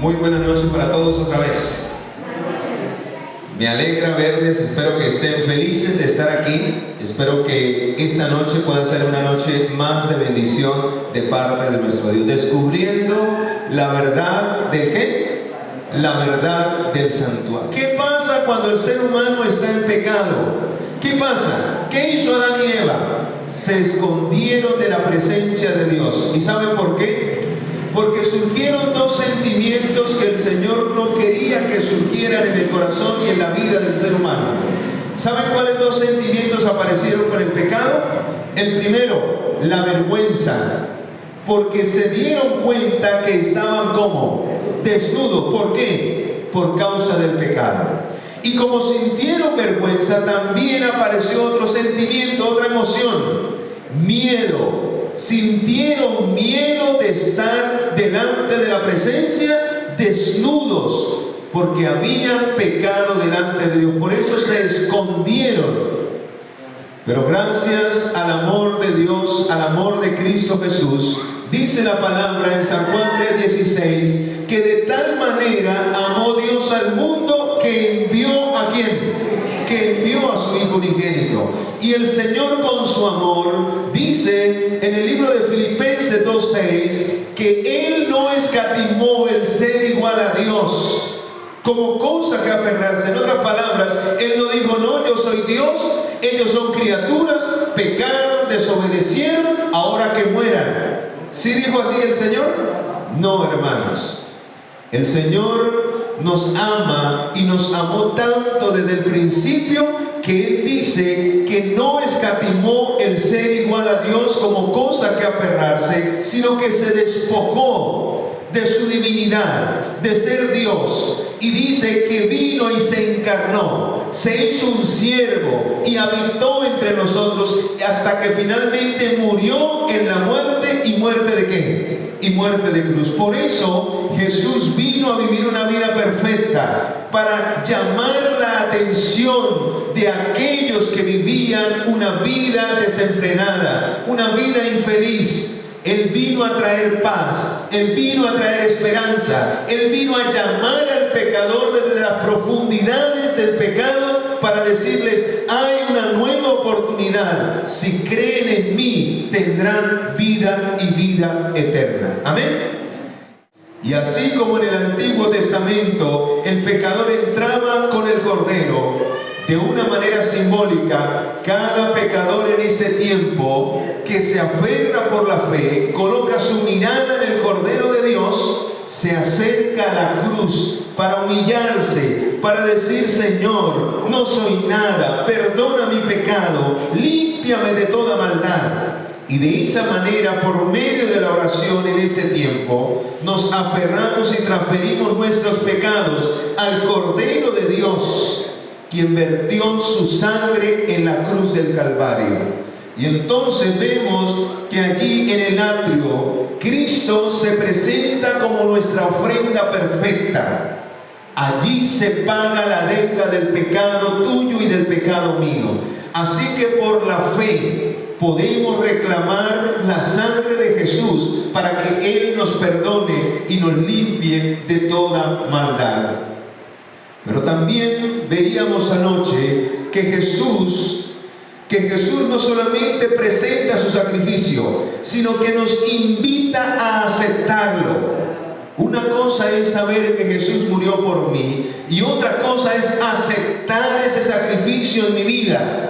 Muy buenas noches para todos otra vez. Me alegra verles, espero que estén felices de estar aquí. Espero que esta noche pueda ser una noche más de bendición de parte de nuestro Dios. Descubriendo la verdad ¿del qué? La verdad del santuario. ¿Qué pasa cuando el ser humano está en pecado? ¿Qué pasa? ¿Qué hizo Adán y Eva? Se escondieron de la presencia de Dios. ¿Y saben por qué? Porque surgieron dos sentimientos que el Señor no quería que surgieran en el corazón y en la vida del ser humano. ¿Saben cuáles dos sentimientos aparecieron con el pecado? El primero, la vergüenza, porque se dieron cuenta que estaban como desnudos. ¿Por qué? Por causa del pecado. Y como sintieron vergüenza, también apareció otro sentimiento, otra emoción, miedo. Sintieron miedo de estar delante de la presencia desnudos, porque habían pecado delante de Dios. Por eso se escondieron. Pero gracias al amor de Dios, al amor de Cristo Jesús, dice la palabra en San Juan 3:16, que de tal manera amó Dios al mundo que envió ¿a quién? Que envió a su Hijo unigénito. Y el Señor con su amor dice en el libro de Filipenses 2:6 que Él no escatimó el ser igual a Dios como cosa que aferrarse. En otras palabras, Él no dijo, no, yo soy Dios, ellos son criaturas, pecaron, desobedecieron, ahora que mueran. ¿Sí dijo así el Señor? No, hermanos. El Señor nos ama y nos amó tanto desde el principio que Él dice que no escatimó el ser igual a Dios como cosa que aferrarse, sino que se despojó de su divinidad, de ser Dios, y dice que vino y se encarnó, se hizo un siervo y habitó entre nosotros hasta que finalmente murió en la muerte. ¿Y muerte de qué? Y muerte de cruz. Por eso Jesús vino a vivir una vida perfecta, para llamar la atención de aquellos que vivían una vida desenfrenada, una vida infeliz. Él vino a traer paz, Él vino a traer esperanza, Él vino a llamar al pecador desde las profundidades del pecado para decirles, hay una nueva oportunidad. Si creen en mí, tendrán vida y vida eterna. Amén. Y así como en el Antiguo Testamento el pecador entraba con el Cordero, de una manera simbólica, cada pecador en este tiempo que se aferra por la fe, coloca su mirada en el Cordero de Dios, se acerca a la cruz para humillarse, para decir, Señor, no soy nada, perdona mi pecado, límpiame de toda maldad. Y de esa manera, por medio de la oración en este tiempo, nos aferramos y transferimos nuestros pecados al Cordero de Dios, quien vertió su sangre en la cruz del Calvario. Y entonces vemos que allí en el atrio, Cristo se presenta como nuestra ofrenda perfecta. Allí se paga la deuda del pecado tuyo y del pecado mío. Así que por la fe podemos reclamar la sangre de Jesús para que Él nos perdone y nos limpie de toda maldad. Pero también veíamos anoche que Jesús no solamente presenta su sacrificio, sino que nos invita a aceptarlo. Una cosa es saber que Jesús murió por mí y otra cosa es aceptar ese sacrificio en mi vida.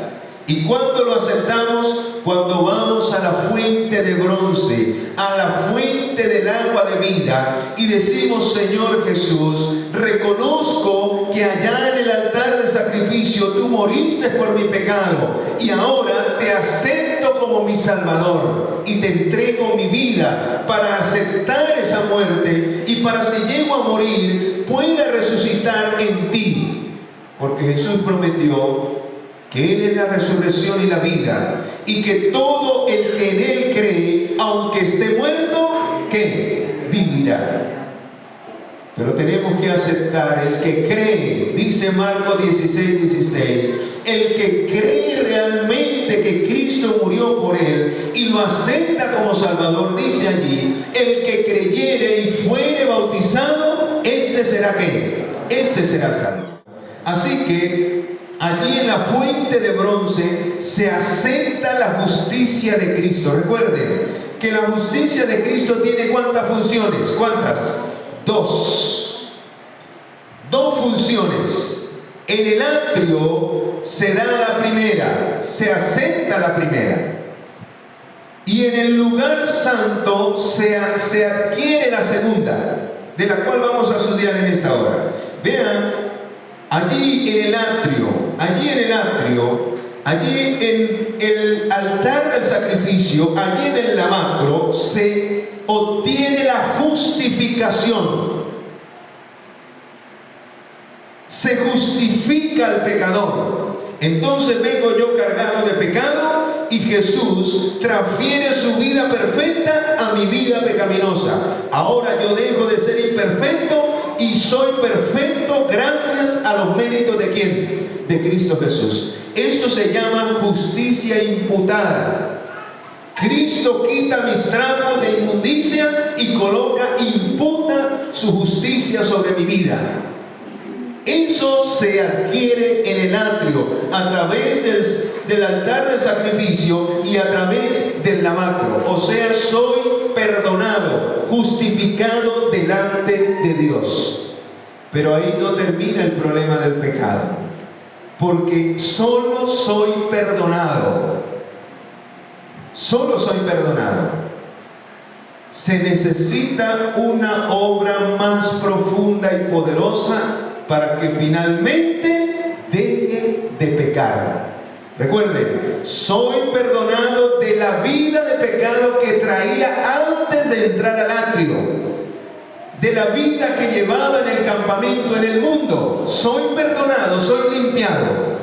¿Y cuándo lo aceptamos? Cuando vamos a la fuente de bronce, a la fuente del agua de vida y decimos, Señor Jesús, reconozco que allá en el altar de sacrificio tú moriste por mi pecado y ahora te acepto como mi Salvador y te entrego mi vida para aceptar esa muerte y para, si llego a morir, pueda resucitar en ti, porque Jesús prometió que Él es la resurrección y la vida, y que todo el que en Él cree, aunque esté muerto, ¿qué? Vivirá. Pero tenemos que aceptar, el que cree, dice Marcos 16:16, el que cree realmente que Cristo murió por él y lo acepta como Salvador, dice allí, el que creyere y fuere bautizado este será ¿qué? Este será salvo. Así que allí en la fuente de bronce se acepta la justicia de Cristo. Recuerden que la justicia de Cristo tiene ¿cuántas funciones? ¿Cuántas? Dos funciones. En el atrio se da la primera, se acepta la primera. Y en el lugar santo se adquiere la segunda, de la cual vamos a estudiar en esta hora. Vean, allí en el atrio, allí en el altar del sacrificio, allí en el lavacro, se obtiene la justificación. Se justifica al pecador. Entonces vengo yo cargado de pecado y Jesús transfiere su vida perfecta a mi vida pecaminosa. Ahora yo dejo de ser imperfecto y soy perfecto gracias a los méritos ¿de quién? De Cristo Jesús. Esto se llama justicia imputada. Cristo quita mis trapos de inmundicia y imputa su justicia sobre mi vida. Eso se adquiere en el atrio a través del altar del sacrificio y a través del lavacro. O sea, soy perdonado, justificado delante de Dios. Pero ahí no termina el problema del pecado, porque solo soy perdonado. Solo soy perdonado. Se necesita una obra más profunda y poderosa para que finalmente deje de pecar. Recuerden, soy perdonado de la vida de pecado que traía antes de entrar al atrio, de la vida que llevaba en el campamento, en el mundo. Soy perdonado, soy limpiado.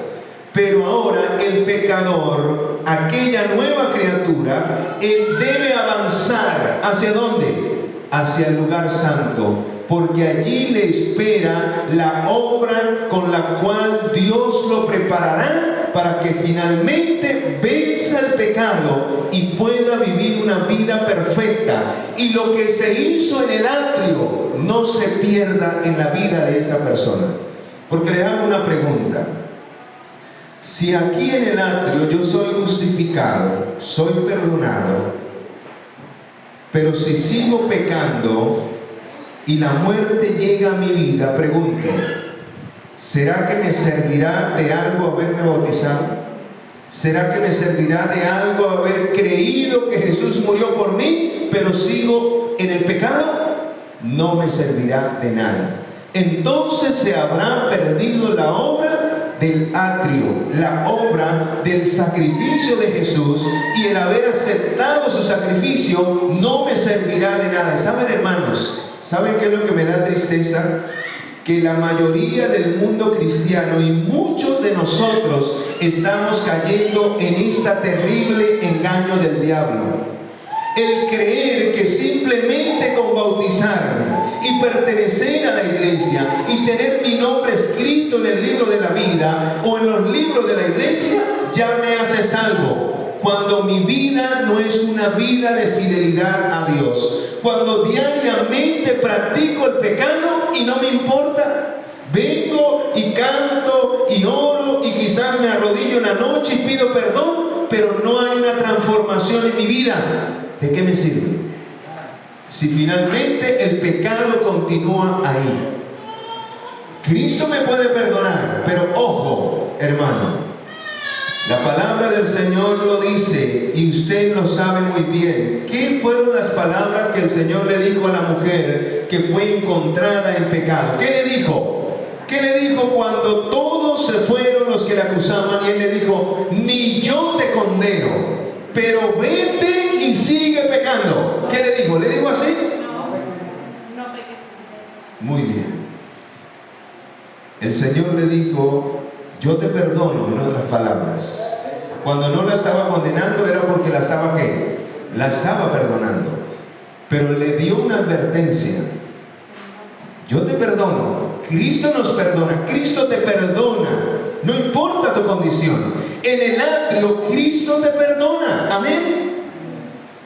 Pero ahora el pecador, aquella nueva criatura, él debe avanzar. ¿Hacia dónde? Hacia el lugar santo, porque allí le espera la obra con la cual Dios lo preparará para que finalmente venza el pecado y pueda vivir una vida perfecta. Y lo que se hizo en el atrio no se pierda en la vida de esa persona. Porque le hago una pregunta. Si aquí en el atrio yo soy justificado, soy perdonado, pero si sigo pecando y la muerte llega a mi vida, pregunto, ¿será que me servirá de algo haberme bautizado? ¿Será que me servirá de algo haber creído que Jesús murió por mí, pero sigo en el pecado? No me servirá de nada. Entonces se habrá perdido la obra del atrio, la obra del sacrificio de Jesús, y el haber aceptado su sacrificio no me servirá de nada. ¿Saben, hermanos? ¿Saben qué es lo que me da tristeza? Que la mayoría del mundo cristiano y muchos de nosotros estamos cayendo en este terrible engaño del diablo. El creer que simplemente con bautizarme y pertenecer a la iglesia y tener mi nombre escrito en el libro de la vida o en los libros de la iglesia ya me hace salvo, cuando mi vida no es una vida de fidelidad a Dios, cuando diariamente practico el pecado y no me importa. Vengo y canto y oro y quizás me arrodillo en la noche y pido perdón, pero no hay una transformación en mi vida. ¿De qué me sirve? Si finalmente el pecado continúa ahí. Cristo me puede perdonar, pero ojo, hermano, la palabra del Señor lo dice y usted lo sabe muy bien. ¿Qué fueron las palabras que el Señor le dijo a la mujer que fue encontrada en pecado? ¿Qué le dijo? ¿Qué le dijo cuando todos se fueron los que le acusaban? Y él le dijo, ni yo te condeno, pero vete y sigue pecando. ¿Qué le dijo? ¿Le dijo así? No peques. Muy bien. El Señor le dijo, yo te perdono, en otras palabras. Cuando no la estaba condenando era porque la estaba ¿qué? La estaba perdonando. Pero le dio una advertencia. Yo te perdono. Cristo nos perdona. Cristo te perdona. No importa tu condición. En el atrio Cristo te perdona. Amén.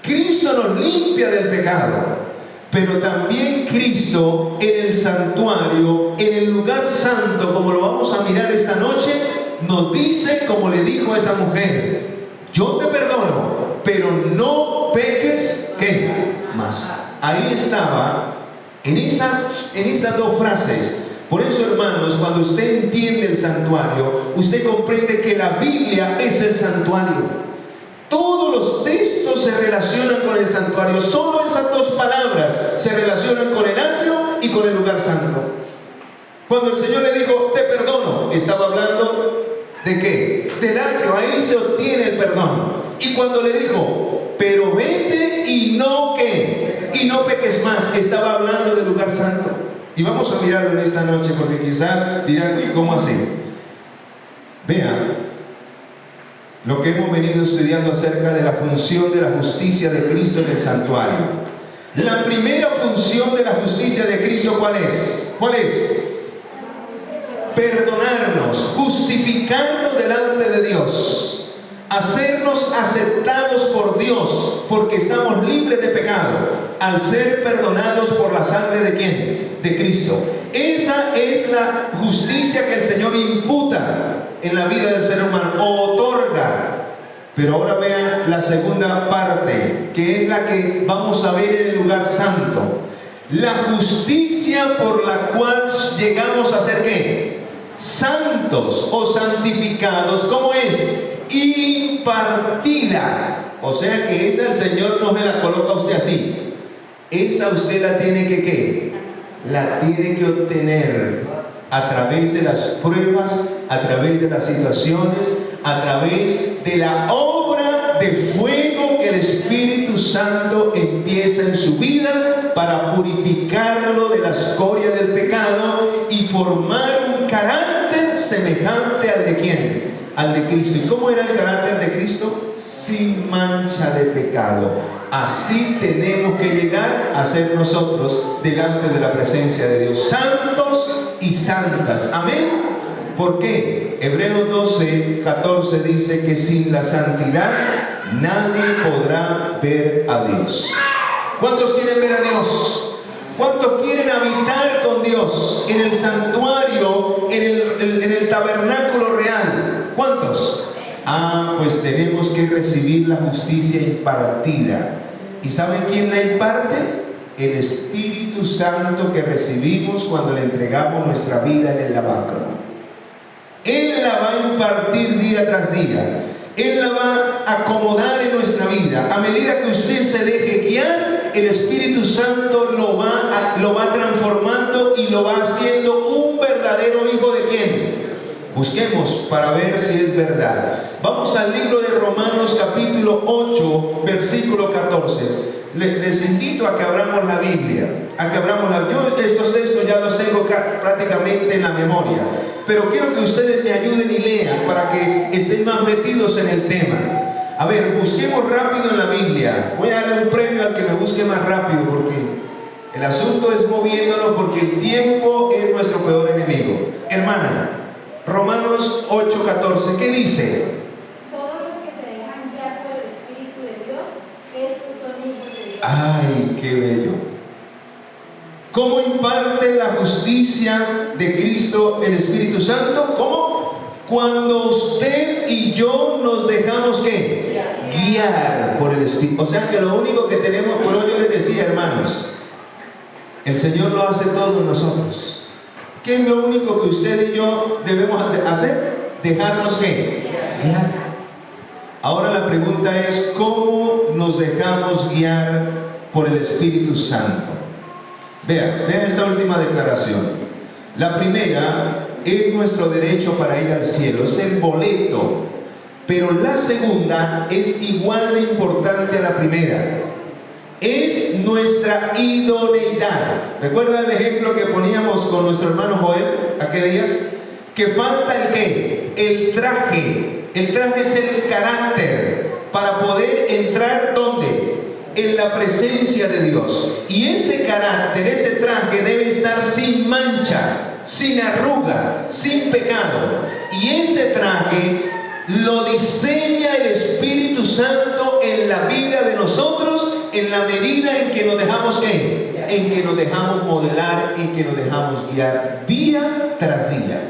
Cristo nos limpia del pecado. pero también Cristo en el santuario, en el lugar santo, como lo vamos a mirar esta noche, nos dice, como le dijo a esa mujer: yo te perdono, pero no peques, ¿qué? Más. Ahí estaba, en esas dos frases. Por eso, hermanos, cuando usted entiende el santuario, usted comprende que la Biblia es el santuario. Todos los textos se relacionan con el santuario. Solo esas dos palabras se relacionan con el atrio y con el lugar santo. Cuando el Señor le dijo: te perdono, estaba hablando ¿de qué? Del atrio. Ahí se obtiene el perdón. Y cuando le dijo: pero vete y no ¿qué? Y no peques más, estaba hablando del lugar santo. Y vamos a mirarlo en esta noche, porque quizás dirán: ¿y cómo así? Vean lo que hemos venido estudiando acerca de la función de la justicia de Cristo en el santuario. La primera función de la justicia de Cristo, ¿cuál es? ¿Cuál es? Perdonarnos, justificarnos delante de Dios, hacernos aceptados por Dios, porque estamos libres de pecado, al ser perdonados por la sangre ¿de quién? De Cristo. Esa es la justicia que el Señor imputa en la vida del ser humano, o otorga. Pero ahora vean la segunda parte, que es la que vamos a ver en el lugar santo. La justicia por la cual llegamos a ser ¿qué? Santos o santificados. ¿Cómo es? Impartida. O sea que esa el Señor no me la coloca a usted así. Esa usted la tiene que ¿qué? La tiene que obtener a través de las pruebas, a través de las situaciones, a través de la obra de fuego que el Espíritu Santo empieza en su vida para purificarlo de la escoria del pecado y formar un carácter semejante al de ¿quién? Al de Cristo. ¿Y cómo era el carácter de Cristo? Sin mancha de pecado. Así tenemos que llegar a ser nosotros delante de la presencia de Dios, santos y santas. Amén. ¿Por qué? Hebreos 12:14 dice que sin la santidad nadie podrá ver a Dios. ¿Cuántos quieren ver a Dios? ¿Cuántos quieren habitar con Dios en el santuario, en el tabernáculo real? ¿Cuántos? Pues tenemos que recibir la justicia impartida. ¿Y saben quién la imparte? El Espíritu Santo que recibimos cuando le entregamos nuestra vida en el lavacro. Él la va a impartir día tras día. Él la va a acomodar en nuestra vida. A medida que usted se deje guiar, el Espíritu Santo lo va transformando y lo va haciendo un verdadero hijo de ¿quién? Busquemos para ver si es verdad. Vamos al libro de Romanos capítulo 8, versículo 14. Les invito a que abramos la Biblia, yo estos textos ya los tengo prácticamente en la memoria, pero quiero que ustedes me ayuden y lean para que estén más metidos en el tema. A ver, busquemos rápido en la Biblia. Voy a darle un premio al que me busque más rápido, porque el asunto es moviéndonos, porque el tiempo es nuestro peor enemigo. Hermana, Romanos 8:14, ¿qué dice? Todos los que se dejan guiar por el Espíritu de Dios, estos son hijos de Dios. ¡Ay, qué bello! ¿Cómo imparte la justicia de Cristo el Espíritu Santo? ¿Cómo? Cuando usted y yo nos dejamos ¿qué? Guiar por el Espíritu. O sea que lo único que tenemos, por hoy yo les decía, hermanos, el Señor lo hace todo en nosotros. ¿Qué es lo único que usted y yo debemos hacer? Dejarnos ¿qué? Guiar. Ahora la pregunta es: ¿cómo nos dejamos guiar por el Espíritu Santo? Vean esta última declaración. La primera es nuestro derecho para ir al cielo, es el boleto. Pero la segunda es igual de importante a la primera. Es nuestra idoneidad. ¿Recuerdan el ejemplo que poníamos con nuestro hermano Joel aquel días? Que falta el ¿qué? El traje. El traje es el carácter para poder entrar ¿dónde? En la presencia de Dios. Y ese carácter, ese traje debe estar sin mancha, sin arruga, sin pecado. Y ese traje lo diseña el Espíritu Santo en la vida de nosotros, en la medida en que nos dejamos ¿qué? en que nos dejamos modelar, en que nos dejamos guiar día tras día.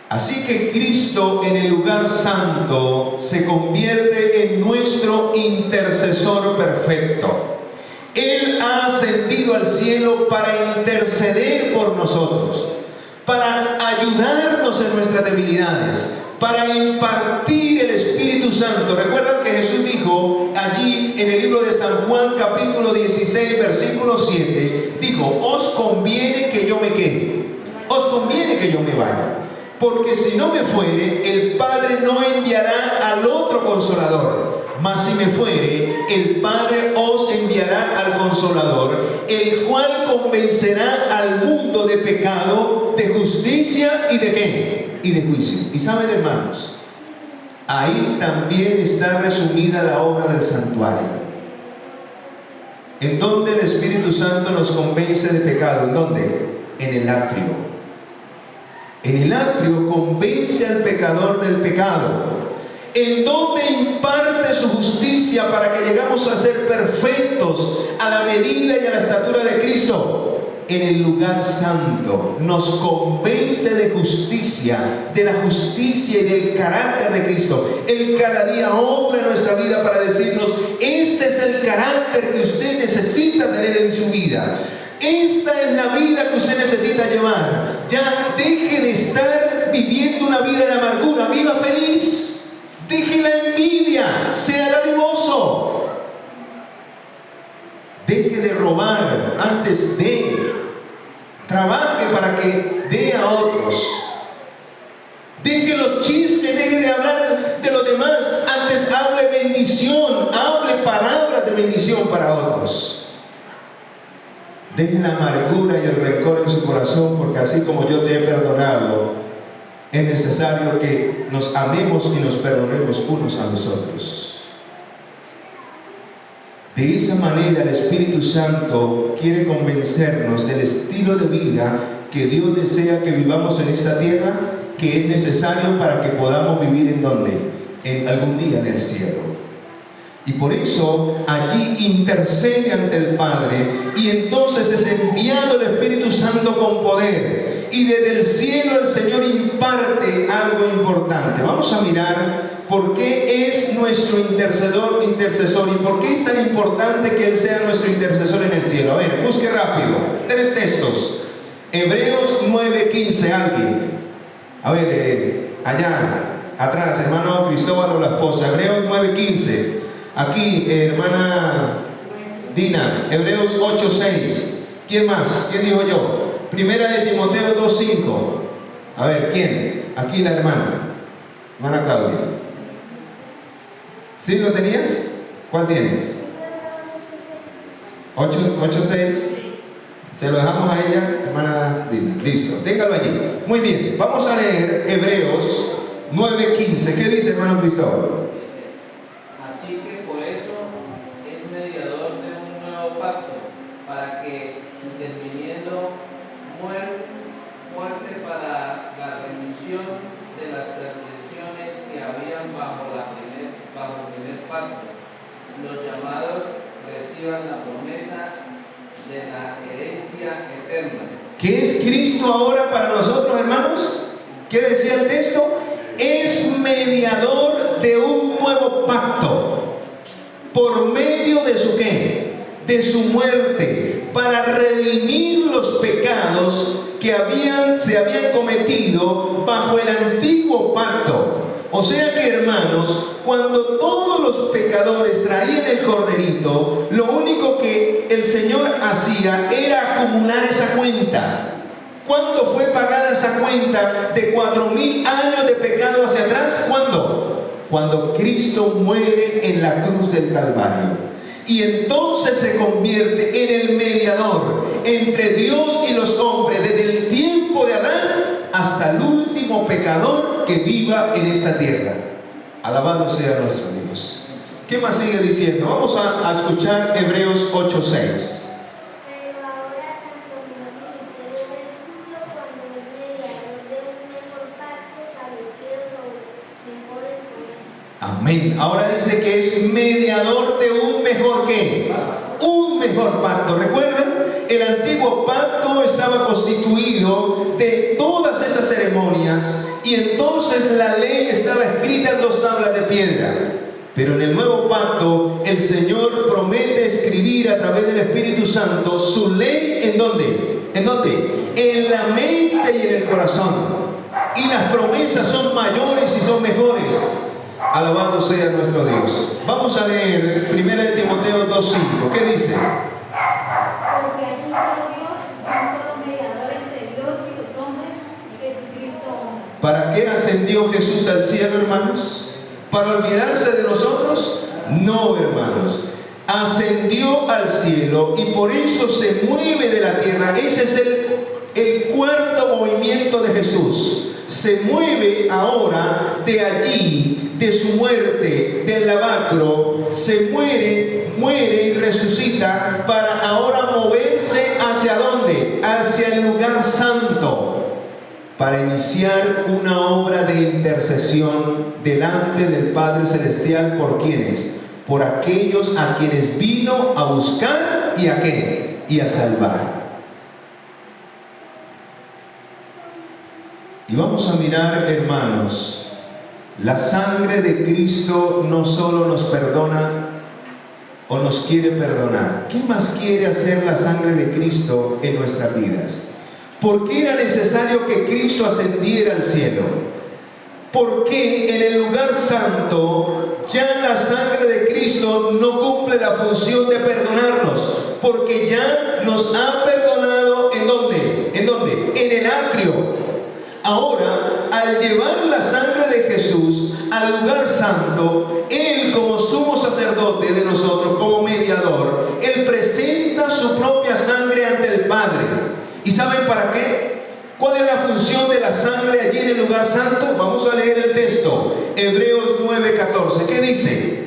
Así que Cristo en el lugar santo se convierte en nuestro intercesor perfecto. Él ha ascendido al cielo para interceder por nosotros, para ayudarnos en nuestras debilidades, para impartir el Espíritu Santo. Recuerdan que Jesús dijo allí en el libro de San Juan capítulo 16 versículo 7, dijo: os conviene que yo me quede, os conviene que yo me vaya, porque si no me fuere, el Padre no enviará al otro Consolador. Mas si me fuere, el Padre os enviará al Consolador, el cual convencerá al mundo de pecado, de justicia y de ¿qué? Y de juicio. Y saben, hermanos, ahí también está resumida la obra del santuario, en donde el Espíritu Santo nos convence de pecado. ¿En dónde? En el atrio. En el atrio convence al pecador del pecado, en donde imparte su justicia para que llegamos a ser perfectos a la medida y a la estatura de Cristo. En el lugar santo nos convence de justicia, de la justicia y del carácter de Cristo. Él cada día obra en nuestra vida para decirnos: este es el carácter que usted necesita tener en su vida. Esta es la vida que usted necesita llevar. Ya deje de estar viviendo una vida de amargura, viva feliz. Deje la envidia, sea dadivoso. Deje de robar antes de. Trabaje para que dé a otros. Deje los chismes, deje de hablar de los demás. Antes hable bendición, hable palabras de bendición para otros. Deje la amargura y el rencor en su corazón, porque así como yo te he perdonado, es necesario que nos amemos y nos perdonemos unos a los otros. De esa manera el Espíritu Santo quiere convencernos del estilo de vida que Dios desea que vivamos en esta tierra, que es necesario para que podamos vivir ¿en dónde? En algún día en el cielo. Y por eso allí intercede ante el Padre, y entonces es enviado el Espíritu Santo con poder, y desde el cielo el Señor imparte algo importante. Vamos a mirar por qué es nuestro intercesor y por qué es tan importante que Él sea nuestro intercesor en el cielo. A ver, busque rápido, 3 textos. Hebreos 9:15, alguien. A ver, allá atrás, hermano Cristóbal o la esposa. Hebreos 9:15. Aquí, hermana Dina. Hebreos 8:6. ¿Quién más? ¿Quién dijo yo? Primera de Timoteo 2:5. A ver, ¿quién? Aquí la hermana Claudia. ¿Sí lo tenías? ¿Cuál tienes? 8:6. Se lo dejamos a ella, hermana Dina. Listo, téngalo allí. Muy bien, vamos a leer Hebreos 9:15. ¿Qué dice, hermano Cristóbal? Así que por eso es mediador de un nuevo pacto, para que, interviniendo muerte para la remisión de las transgresiones que habían bajo el primer pacto, los llamados reciban la promesa de la herencia eterna. ¿Qué es Cristo ahora para nosotros, hermanos? ¿Qué decía el texto? Es mediador de un nuevo pacto, por medio de su ¿qué? De su muerte, para redimir los pecados que se habían cometido bajo el antiguo pacto. O sea que, hermanos, cuando todos los pecadores traían el corderito, lo único que el Señor hacía era acumular esa cuenta. ¿Cuándo fue pagada esa cuenta de 4.000 años de pecado hacia atrás? ¿Cuándo? Cuando Cristo muere en la cruz del Calvario. Y entonces se convierte en el mediador entre Dios y los hombres, desde el tiempo de Adán hasta el último pecador que viva en esta tierra. Alabado sea nuestro Dios. ¿Qué más sigue diciendo? Vamos a escuchar Hebreos 8:6. Amén. Ahora dice que es mediador de un mejor ¿qué? Un mejor pacto. ¿Recuerdan? El antiguo pacto estaba constituido de todas esas ceremonias y entonces la ley estaba escrita en 2 tablas de piedra. Pero en el nuevo pacto el Señor promete escribir a través del Espíritu Santo su ley. ¿En dónde? ¿En dónde? En la mente y en el corazón. Y las promesas son mayores y son mejores. Alabado sea nuestro Dios. Vamos a leer 1 Timoteo 2:5. ¿Qué dice? Porque hay un solo Dios, un solo mediador entre Dios y los hombres, Jesucristo hombre. ¿Para qué ascendió Jesús al cielo, hermanos? ¿Para olvidarse de nosotros? No, hermanos. Ascendió al cielo y por eso se mueve de la tierra. Ese es el cuarto movimiento de Jesús. Se mueve ahora de allí, de su muerte, del lavacro. Se muere y resucita para ahora moverse ¿hacia dónde? Hacia el lugar santo. Para iniciar una obra de intercesión delante del Padre Celestial. ¿Por quiénes? Por aquellos a quienes vino a buscar y a qué, y a salvar. Y vamos a mirar, hermanos, la sangre de Cristo no solo nos perdona o nos quiere perdonar. ¿Qué más quiere hacer la sangre de Cristo en nuestras vidas? ¿Por qué era necesario que Cristo ascendiera al cielo? Porque en el lugar santo ya la sangre de Cristo no cumple la función de perdonarnos, porque ya nos ha perdonado. ¿En dónde? ¿En dónde? En el atrio. Ahora, al llevar la sangre de Jesús al lugar santo, Él como sumo sacerdote de nosotros, como mediador, Él presenta su propia sangre ante el Padre. ¿Y saben para qué? ¿Cuál es la función de la sangre allí en el lugar santo? Vamos a leer el texto, Hebreos 9:14. ¿Qué dice?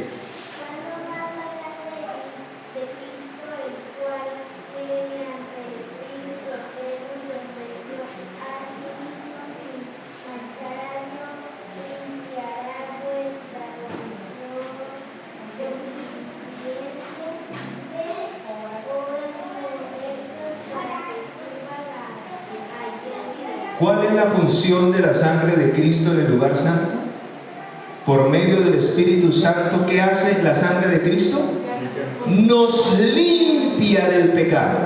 ¿Cuál es la función de la sangre de Cristo en el lugar santo? Por medio del Espíritu Santo, ¿qué hace la sangre de Cristo? Nos limpia del pecado.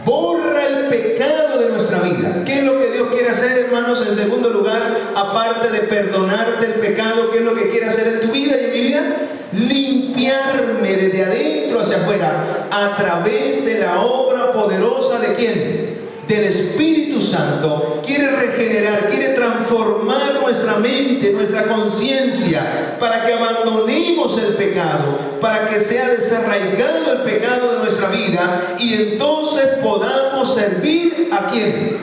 Borra el pecado de nuestra vida. ¿Qué es lo que Dios quiere hacer, hermanos? En segundo lugar, aparte de perdonarte el pecado, ¿qué es lo que quiere hacer en tu vida y en mi vida? Limpiarme desde adentro hacia afuera a través de la obra poderosa ¿de quién? Del Espíritu Santo. Quiere regenerar, quiere transformar nuestra mente, nuestra conciencia, para que abandonemos el pecado, para que sea desarraigado el pecado de nuestra vida y entonces podamos servir ¿a quién?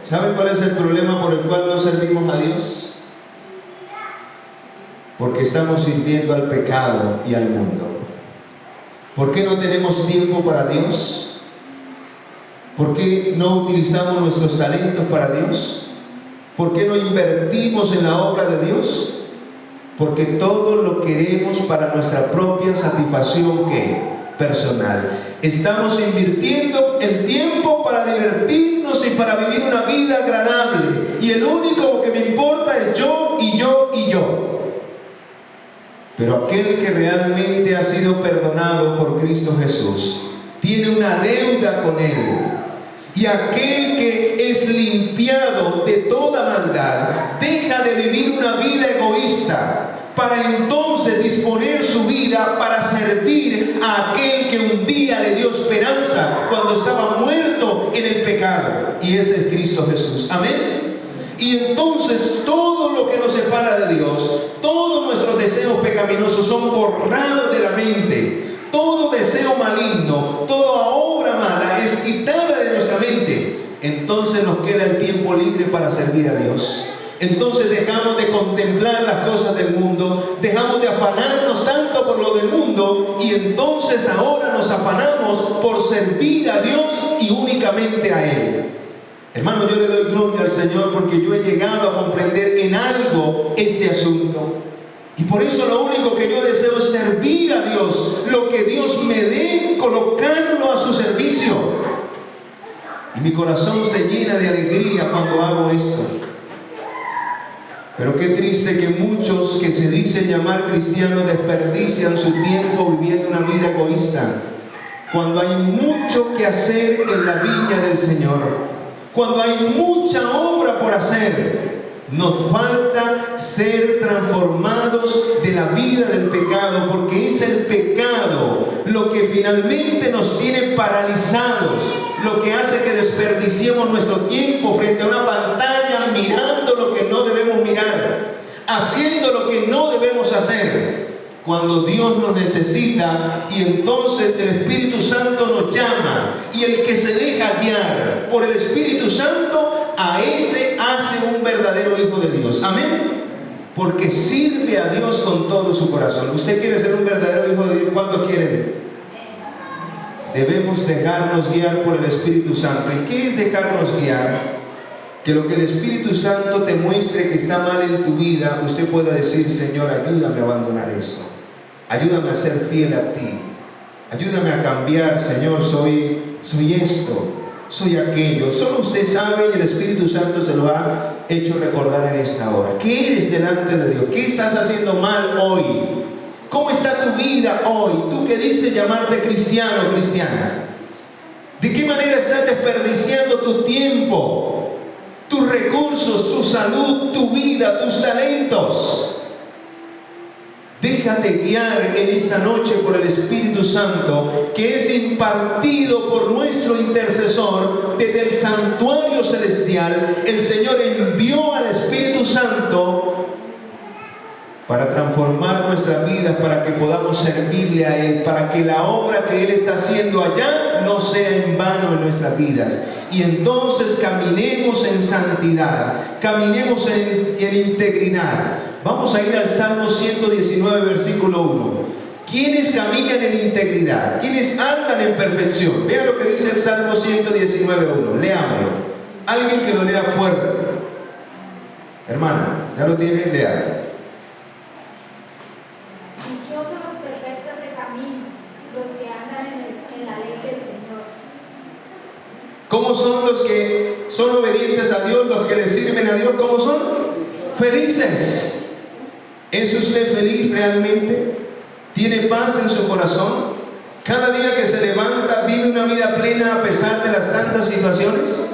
¿Saben cuál es el problema por el cual no servimos a Dios? Porque estamos sirviendo al pecado y al mundo. ¿Por qué no tenemos tiempo para Dios? ¿Por qué no utilizamos nuestros talentos para Dios? ¿Por qué no invertimos en la obra de Dios? Porque todo lo queremos para nuestra propia satisfacción ¿qué? Personal. Estamos invirtiendo el tiempo para divertirnos y para vivir una vida agradable. Y el único que me importa es yo y yo y yo. Pero aquel que realmente ha sido perdonado por Cristo Jesús tiene una deuda con Él. Y aquel que es limpiado de toda maldad deja de vivir una vida egoísta para entonces disponer su vida para servir a aquel que un día le dio esperanza cuando estaba muerto en el pecado, y ese es Cristo Jesús. Amén. Y entonces todo lo que nos separa de Dios, todos nuestros deseos pecaminosos son borrados de la mente. Todo deseo maligno, toda obra mala es quitada de nuestra mente. Entonces nos queda el tiempo libre para servir a Dios. Entonces dejamos de contemplar las cosas del mundo, dejamos de afanarnos tanto por lo del mundo, y entonces ahora nos afanamos por servir a Dios y únicamente a Él. Hermano, yo le doy gloria al Señor porque yo he llegado a comprender en algo este asunto. Y por eso lo único que yo deseo es servir a Dios. Lo que Dios me dé, amén, colocarlo a su servicio. Y mi corazón se llena de alegría cuando hago esto. Pero qué triste que muchos que se dicen llamar cristianos desperdician su tiempo viviendo una vida egoísta, cuando hay mucho que hacer en la viña del Señor, cuando hay mucha obra por hacer. Nos falta ser transformados de la vida del pecado, porque es el pecado lo que finalmente nos tiene paralizados, lo que hace que desperdiciemos nuestro tiempo frente a una pantalla mirando lo que no debemos mirar, haciendo lo que no debemos hacer, cuando Dios nos necesita. Y entonces el Espíritu Santo nos llama, y el que se deja guiar por el Espíritu Santo, a ese hace un verdadero hijo de Dios. Amén. Porque sirve a Dios con todo su corazón. ¿Usted quiere ser un verdadero hijo de Dios? ¿Cuántos quieren? Debemos dejarnos guiar por el Espíritu Santo. ¿Y qué es dejarnos guiar? Que lo que el Espíritu Santo te muestre que está mal en tu vida, usted pueda decir: Señor, ayúdame a abandonar eso. Ayúdame a ser fiel a ti. Ayúdame a cambiar, Señor. Soy esto, soy aquello. Solo usted sabe, y el Espíritu Santo se lo ha hecho recordar en esta hora. ¿Qué eres delante de Dios? ¿Qué estás haciendo mal hoy? ¿Cómo está tu vida hoy? Tú que dices llamarte cristiano o cristiana, ¿de qué manera estás desperdiciando tu tiempo, tus recursos, tu salud, tu vida, tus talentos? Déjate guiar en esta noche por el Espíritu Santo, que es impartido por nuestro intercesor desde el santuario celestial. El Señor envió al Espíritu Santo para transformar nuestras vidas, para que podamos servirle a Él, para que la obra que Él está haciendo allá no sea en vano en nuestras vidas. Y entonces caminemos en santidad, caminemos en integridad. Vamos a ir al Salmo 119, versículo 1. ¿Quiénes caminan en integridad? ¿Quiénes andan en perfección? Vea lo que dice el Salmo 119, 1. Leámoslo. Alguien que lo lea fuerte. Hermana, ¿ya lo tiene? Lea. Dichosos los perfectos de camino, los que andan en la ley del Señor. ¿Cómo son los que son obedientes a Dios, los que le sirven a Dios? ¿Cómo son? Felices. ¿Es usted feliz realmente? ¿Tiene paz en su corazón? ¿Cada día que se levanta vive una vida plena a pesar de las tantas situaciones?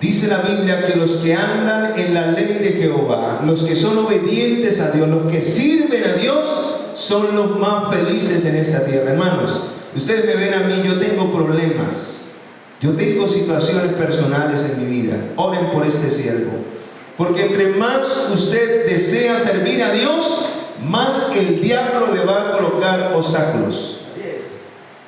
Dice la Biblia que los que andan en la ley de Jehová, los que son obedientes a Dios, los que sirven a Dios, son los más felices en esta tierra. Hermanos, ustedes me ven a mí, yo tengo problemas, yo tengo situaciones personales en mi vida. Oren por este siervo, porque entre más usted desea servir a Dios, más el diablo le va a colocar obstáculos.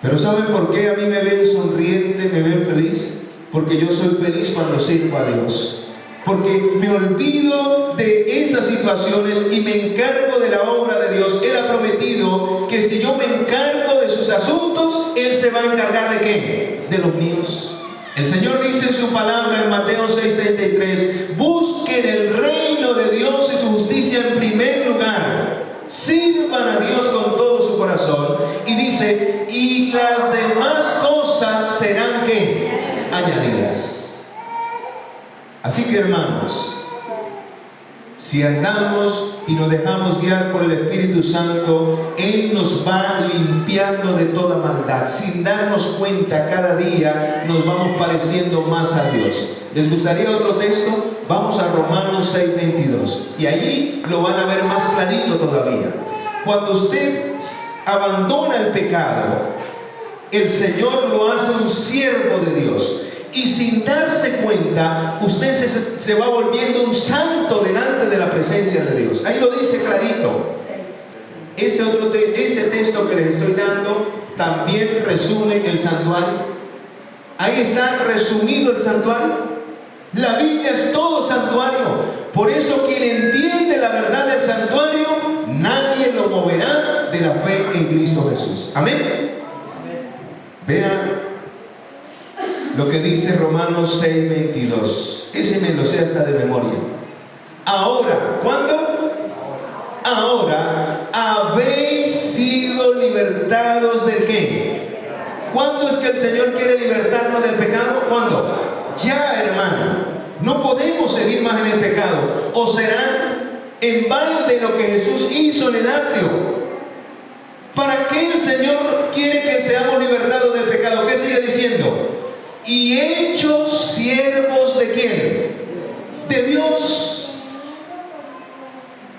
Pero ¿saben por qué a mí me ven sonriente, me ven feliz? Porque yo soy feliz cuando sirvo a Dios. Porque me olvido de esas situaciones y me encargo de la obra de Dios. Él ha prometido que si yo me encargo de sus asuntos, Él se va a encargar ¿de qué? De los míos. El Señor dice en su palabra en Mateo 6:33: busquen el reino de Dios y su justicia en primer lugar. Sirvan a Dios con todo su corazón. Y dice: y las demás cosas serán ¿qué? Añadidas. Así que, hermanos, si andamos y nos dejamos guiar por el Espíritu Santo, Él nos va limpiando de toda maldad. Sin darnos cuenta, cada día nos vamos pareciendo más a Dios. ¿Les gustaría otro texto? Vamos a Romanos 6:22. Y allí lo van a ver más clarito todavía. Cuando usted abandona el pecado, el Señor lo hace un siervo de Dios. Y sin darse cuenta, usted se va volviendo un santo delante de la presencia de Dios. Ahí lo dice clarito. Ese texto que les estoy dando también resume el santuario. Ahí está resumido el santuario. La Biblia es todo santuario. Por eso quien entiende la verdad del santuario, nadie lo moverá de la fe en Cristo Jesús. Amén. Vean lo que dice Romanos 6:22. Ese me lo sé hasta de memoria. Ahora, ¿cuándo? Ahora habéis sido libertados ¿de qué? ¿Cuándo es que el Señor quiere libertarnos del pecado? ¿Cuándo? Ya, hermano. No podemos seguir más en el pecado. O será en balde lo que Jesús hizo en el atrio. ¿Para qué el Señor quiere que seamos libertados del pecado? ¿Qué sigue diciendo? Y hechos siervos ¿de quién? De Dios.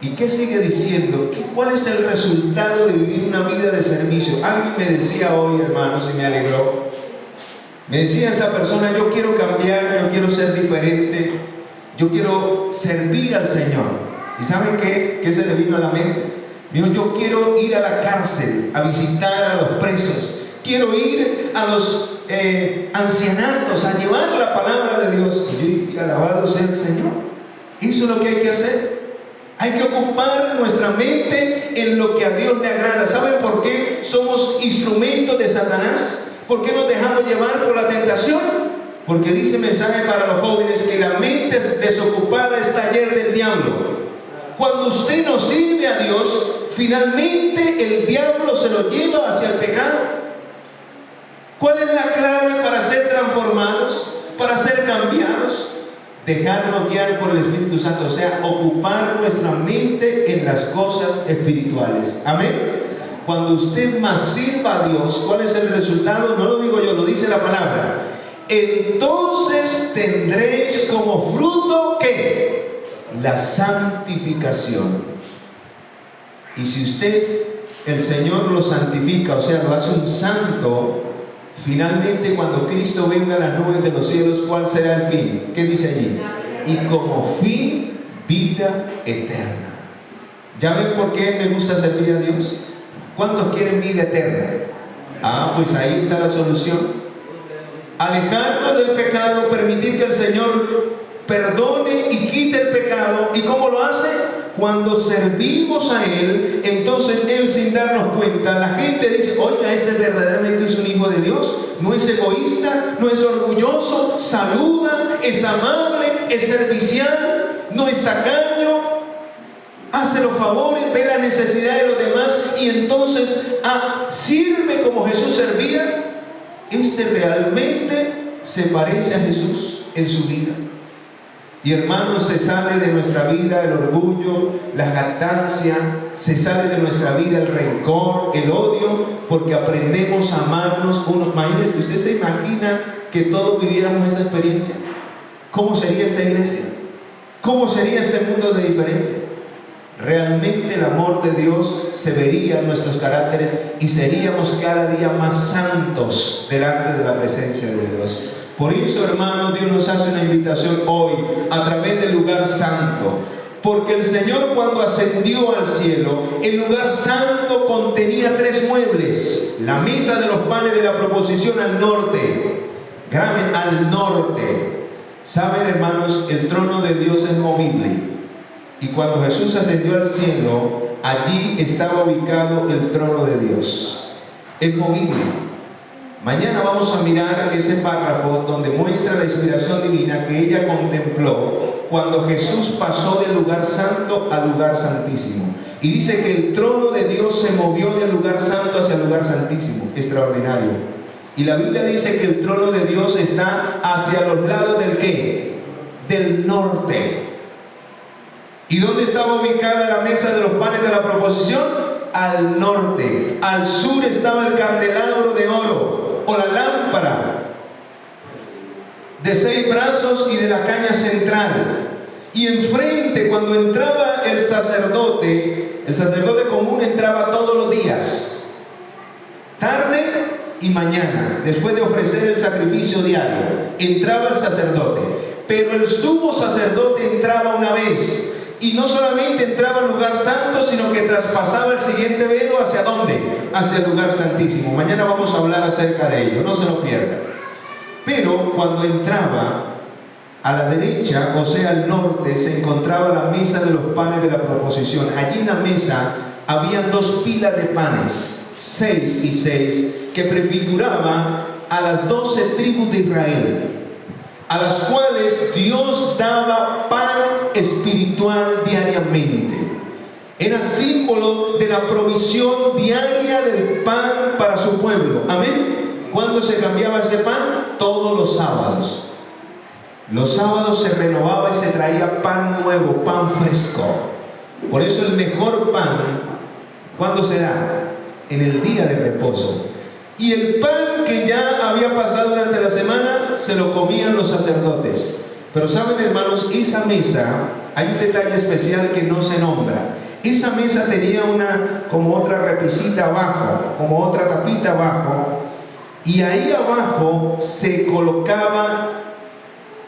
¿Y qué sigue diciendo? ¿Cuál es el resultado de vivir una vida de servicio? Alguien me decía hoy, hermanos, y me alegró. Me decía esa persona: yo quiero cambiar, yo quiero ser diferente, yo quiero servir al Señor. ¿Y saben qué? ¿Qué se le vino a la mente? Dijo: yo quiero ir a la cárcel a visitar a los presos, quiero ir a los ancianatos a llevar la palabra de Dios. Y alabado sea el Señor. Eso es lo que hay que hacer. Hay que ocupar nuestra mente en lo que a Dios le agrada. ¿Saben por qué somos instrumentos de Satanás? ¿Por qué nos dejamos llevar por la tentación? Porque dice el mensaje para los jóvenes que la mente desocupada es taller del diablo. Cuando usted no sirve a Dios, finalmente el diablo se lo lleva hacia el pecado. ¿Cuál es la clave para ser transformados? Para ser cambiados. Dejarnos guiar por el Espíritu Santo, o sea, ocupar nuestra mente en las cosas espirituales. Amén. Cuando usted más sirva a Dios, ¿cuál es el resultado? No lo digo yo, lo dice la palabra. Entonces tendréis como fruto ¿qué? La santificación. Y si usted, el Señor lo santifica, o sea, lo hace un santo, finalmente cuando Cristo venga a las nubes de los cielos, ¿cuál será el fin? ¿Qué dice allí? Y como fin, vida eterna. ¿Ya ven por qué me gusta servir a Dios? ¿Cuántos quieren vida eterna? Pues ahí está la solución. Alejarnos del pecado, permitir que el Señor perdone y quite el pecado. ¿Y cómo lo hace? Cuando servimos a Él, entonces Él, sin darnos cuenta, la gente dice: oiga, este verdaderamente es un hijo de Dios, no es egoísta, no es orgulloso, saluda, es amable, es servicial, no es tacaño, hace los favores, ve la necesidad de los demás, y entonces sirve como Jesús servía. Este realmente se parece a Jesús en su vida. Y hermanos, se sale de nuestra vida el orgullo, la jactancia, se sale de nuestra vida el rencor, el odio, porque aprendemos a amarnos unos. Imagínense, ¿usted se imagina que todos viviéramos esa experiencia? ¿Cómo sería esta iglesia? ¿Cómo sería este mundo de diferente? Realmente el amor de Dios se vería en nuestros caracteres y seríamos cada día más santos delante de la presencia de Dios. Por eso, hermanos, Dios nos hace una invitación hoy a través del lugar santo. Porque el Señor, cuando ascendió al cielo, el lugar santo contenía 3 muebles. La mesa de los panes de la proposición al norte. Graben, al norte. Saben, hermanos, el trono de Dios es movible. Y cuando Jesús ascendió al cielo, allí estaba ubicado el trono de Dios. Es movible. Mañana vamos a mirar ese párrafo donde muestra la inspiración divina que ella contempló cuando Jesús pasó del lugar santo al lugar santísimo. Y dice que el trono de Dios se movió del lugar santo hacia el lugar santísimo. Extraordinario. Y la Biblia dice que el trono de Dios está hacia los lados ¿del qué? Del norte. ¿Y dónde estaba ubicada la mesa de los panes de la proposición? Al norte. Al sur estaba el candelabro de oro, o la lámpara de 6 brazos y de la caña central. Y enfrente, cuando entraba el sacerdote común entraba todos los días, tarde y mañana, después de ofrecer el sacrificio diario, entraba el sacerdote. Pero el sumo sacerdote entraba una vez. Y no solamente entraba al lugar santo, sino que traspasaba el siguiente velo. ¿Hacia dónde? Hacia el lugar santísimo. Mañana vamos a hablar acerca de ello, no se lo pierdan. Pero cuando entraba a la derecha, o sea al norte, se encontraba la mesa de los panes de la proposición. Allí en la mesa había 2 pilas de panes, 6 y 6, que prefiguraban a las 12 tribus de Israel, a las cuales Dios daba pan espiritual diariamente. Era símbolo de la provisión diaria del pan para su pueblo. Amén. ¿Cuándo se cambiaba ese pan? Todos los sábados. Los sábados se renovaba y se traía pan nuevo, pan fresco. Por eso el mejor pan, ¿cuándo se da? En el día de reposo. Y el pan que ya había pasado durante la semana se lo comían los sacerdotes. Pero saben, hermanos, esa mesa, hay un detalle especial que no se nombra. Esa mesa tenía como otra repisita abajo, como otra tapita abajo, y ahí abajo se colocaba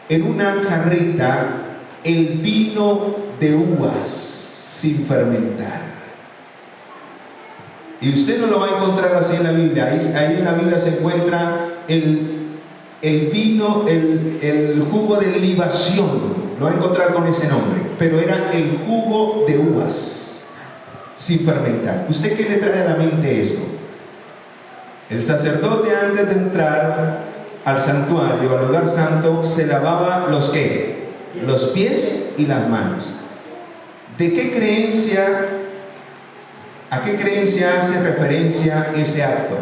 en una jarrita el vino de uvas sin fermentar. Y usted no lo va a encontrar así en la Biblia. Ahí en la Biblia se encuentra el vino, el jugo de libación. Lo va a encontrar con ese nombre, pero era el jugo de uvas sin fermentar. ¿Usted qué le trae a la mente eso? El sacerdote, antes de entrar al santuario, al lugar santo, se lavaba los ¿qué? Los pies y las manos. ¿De qué creencia, a qué creencia hace referencia ese acto?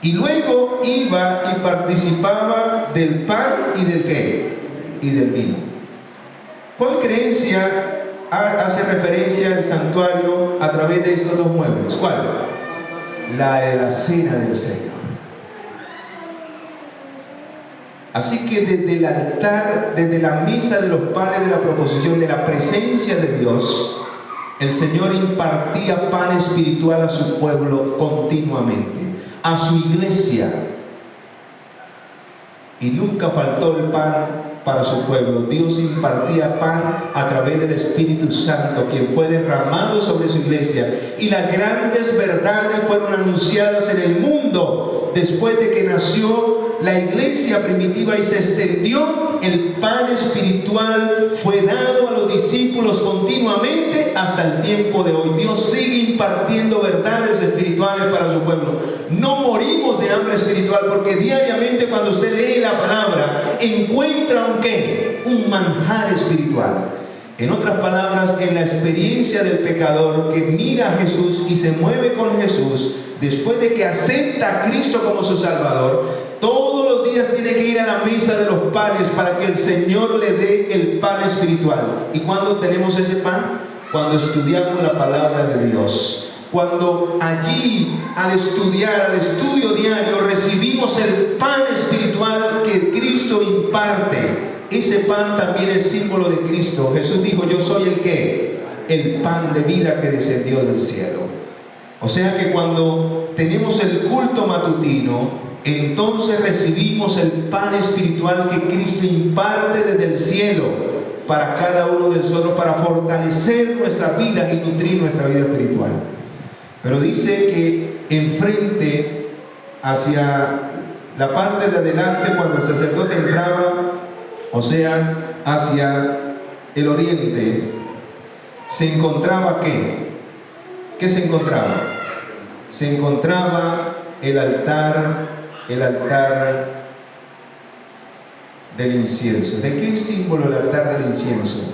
Y luego iba y participaba del pan y del ¿qué? Y del vino. ¿Cuál creencia hace referencia al santuario a través de estos dos muebles? ¿Cuál? La de la cena del Señor. Así que desde el altar, desde la mesa de los panes de la proposición, de la presencia de Dios, el Señor impartía pan espiritual a su pueblo continuamente, a su iglesia. Y nunca faltó el pan para su pueblo. Dios impartía pan a través del Espíritu Santo, quien fue derramado sobre su iglesia. Y las grandes verdades fueron anunciadas en el mundo después de que nació la iglesia primitiva y se extendió. El pan espiritual fue dado a los discípulos continuamente hasta el tiempo de hoy. Dios sigue impartiendo verdades espirituales para su pueblo. No morimos de hambre espiritual, porque diariamente cuando usted lee la palabra encuentra un ¿qué? Un manjar espiritual. En otras palabras, en la experiencia del pecador que mira a Jesús y se mueve con Jesús, después de que acepta a Cristo como su Salvador, todos los días tiene que ir a la mesa de los panes para que el Señor le dé el pan espiritual. ¿Y cuándo tenemos ese pan? Cuando estudiamos la palabra de Dios. Cuando allí, al estudiar, al estudio diario, recibimos el pan espiritual que Cristo imparte. Ese pan también es símbolo de Cristo. Jesús dijo: yo soy el ¿qué? El pan de vida que descendió del cielo. O sea que cuando tenemos el culto matutino, entonces recibimos el pan espiritual que Cristo imparte desde el cielo para cada uno de nosotros, para fortalecer nuestra vida y nutrir nuestra vida espiritual. Pero dice que enfrente, hacia la parte de adelante, cuando el sacerdote entraba, o sea, hacia el oriente, se encontraba ¿qué? ¿Qué se encontraba? Se encontraba el altar del incienso. ¿De qué es símbolo el altar del incienso?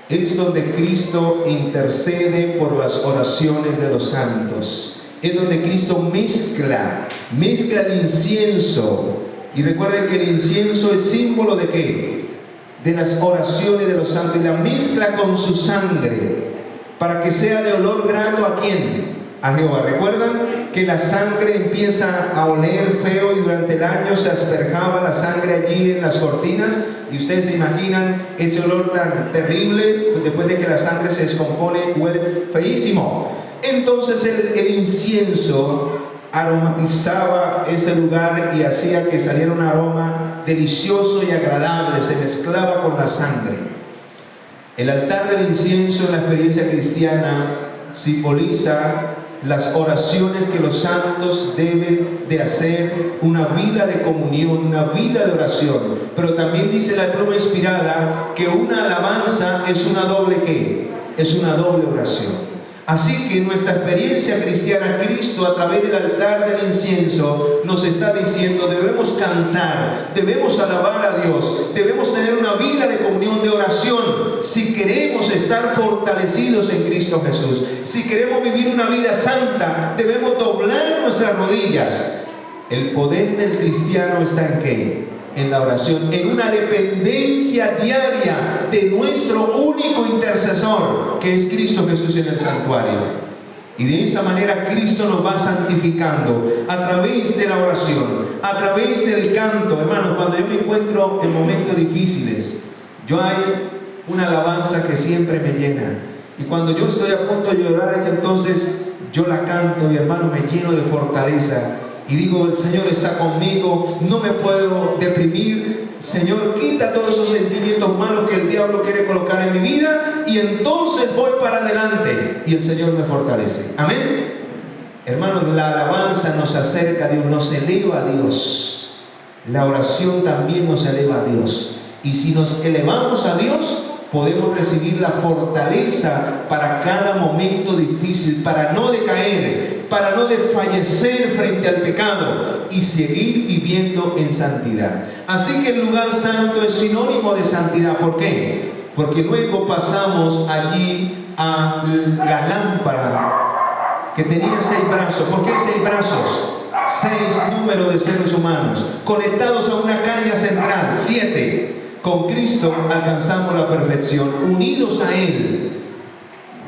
Es donde Cristo intercede por las oraciones de los santos. Es donde Cristo mezcla el incienso. Y recuerden que el incienso es símbolo de ¿qué? De las oraciones de los santos. Y la mezcla con su sangre para que sea de olor grato ¿a quién? A Jehová. ¿Recuerdan que la sangre empieza a oler feo y durante el año se asperjaba la sangre allí en las cortinas? Y ustedes se imaginan ese olor tan terrible, pues después de que la sangre se descompone, huele feísimo. Entonces el incienso aromatizaba ese lugar y hacía que saliera un aroma delicioso y agradable, se mezclaba con la sangre. El altar del incienso en la experiencia cristiana simboliza las oraciones que los santos deben de hacer, una vida de comunión, una vida de oración. Pero también dice la pluma inspirada que una alabanza es una doble ¿qué? Es una doble oración. Así que en nuestra experiencia cristiana, Cristo a través del altar del incienso nos está diciendo: debemos cantar, debemos alabar a Dios, debemos tener una vida de comunión, de oración, si queremos estar fortalecidos en Cristo Jesús. Si queremos vivir una vida santa, debemos doblar nuestras rodillas El poder del cristiano está ¿en qué? En la oración, en una dependencia diaria de nuestro único intercesor, que es Cristo Jesús en el santuario. Y de esa manera Cristo nos va santificando a través de la oración, a través del canto. Hermanos, cuando yo me encuentro en momentos difíciles, yo hay una alabanza que siempre me llena. Y cuando yo estoy a punto de llorar, entonces yo la canto y, hermano, me lleno de fortaleza. Y digo, el Señor está conmigo, no me puedo deprimir. Señor, quita todos esos sentimientos malos que el diablo quiere colocar en mi vida, y entonces voy para adelante y el Señor me fortalece. Amén. Hermanos, la alabanza nos acerca a Dios, nos eleva a Dios. La oración también nos eleva a Dios. Y si nos elevamos a Dios, podemos recibir la fortaleza para cada momento difícil, para no decaer, para no desfallecer frente al pecado y seguir viviendo en santidad. Así que el lugar santo es sinónimo de santidad. ¿Por qué? Porque luego pasamos allí a la lámpara que tenía 6 brazos. ¿Por qué 6 brazos? 6 números de seres humanos conectados a una caña central. 7. Con Cristo alcanzamos la perfección, unidos a Él.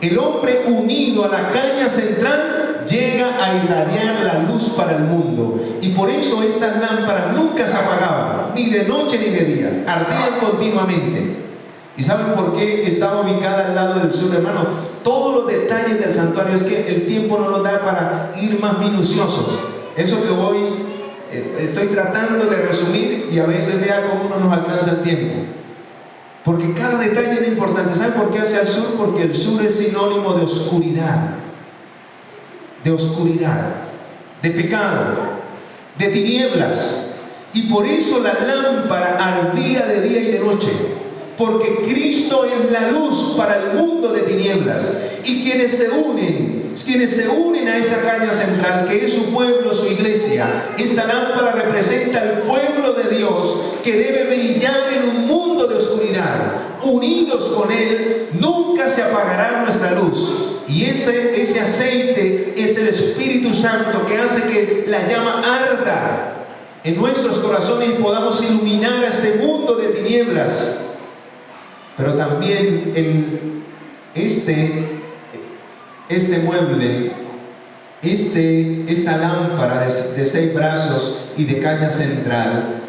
El hombre unido a la caña central llega a irradiar la luz para el mundo. Y por eso estas lámparas nunca se apagaban, ni de noche ni de día, ardían continuamente. ¿Y saben por qué estaba ubicada al lado del sur, hermano? Todos los detalles del santuario, es que el tiempo no nos da para ir más minuciosos. Eso que hoy estoy tratando de resumir, y a veces vea cómo no nos alcanza el tiempo, porque cada detalle es importante. ¿Saben por qué hacia el sur? Porque el sur es sinónimo de oscuridad, de pecado, de tinieblas. Y por eso la lámpara ardía de día y de noche, porque Cristo es la luz para el mundo de tinieblas. Y quienes se unen a esa caña central, que es su pueblo, su iglesia, esta lámpara representa el pueblo de Dios que debe brillar en un mundo de oscuridad. Unidos con Él, nunca se apagará nuestra luz. Y ese aceite es el Espíritu Santo, que hace que la llama arda en nuestros corazones y podamos iluminar a este mundo de tinieblas. Pero también este mueble, esta lámpara de 6 brazos y de caña central,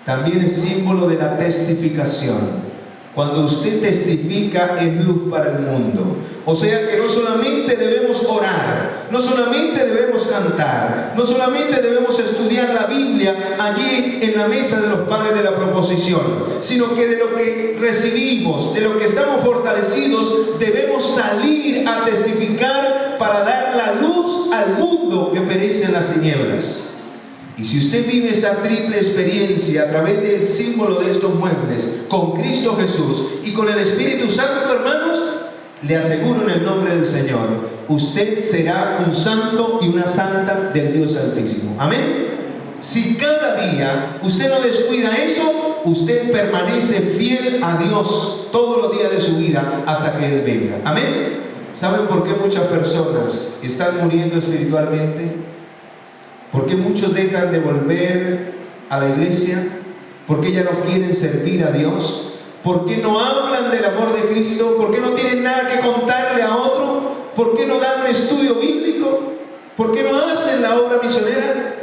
también es símbolo de la testificación. Cuando usted testifica, es luz para el mundo. O sea que no solamente debemos orar, no solamente debemos cantar, no solamente debemos estudiar la Biblia allí en la mesa de los panes de la proposición, sino que de lo que recibimos, de lo que estamos fortalecidos, debemos salir a testificar para dar la luz al mundo que perece en las tinieblas. Y si usted vive esa triple experiencia a través del símbolo de estos muebles, con Cristo Jesús y con el Espíritu Santo, hermanos, le aseguro en el nombre del Señor, usted será un santo y una santa del Dios Altísimo. Amén. Si cada día usted no descuida eso, usted permanece fiel a Dios todos los días de su vida hasta que Él venga. Amén. ¿Saben por qué muchas personas están muriendo espiritualmente? ¿Por qué muchos dejan de volver a la iglesia? ¿Por qué ya no quieren servir a Dios? ¿Por qué no hablan del amor de Cristo? ¿Por qué no tienen nada que contarle a otro? ¿Por qué no dan un estudio bíblico? ¿Por qué no hacen la obra misionera?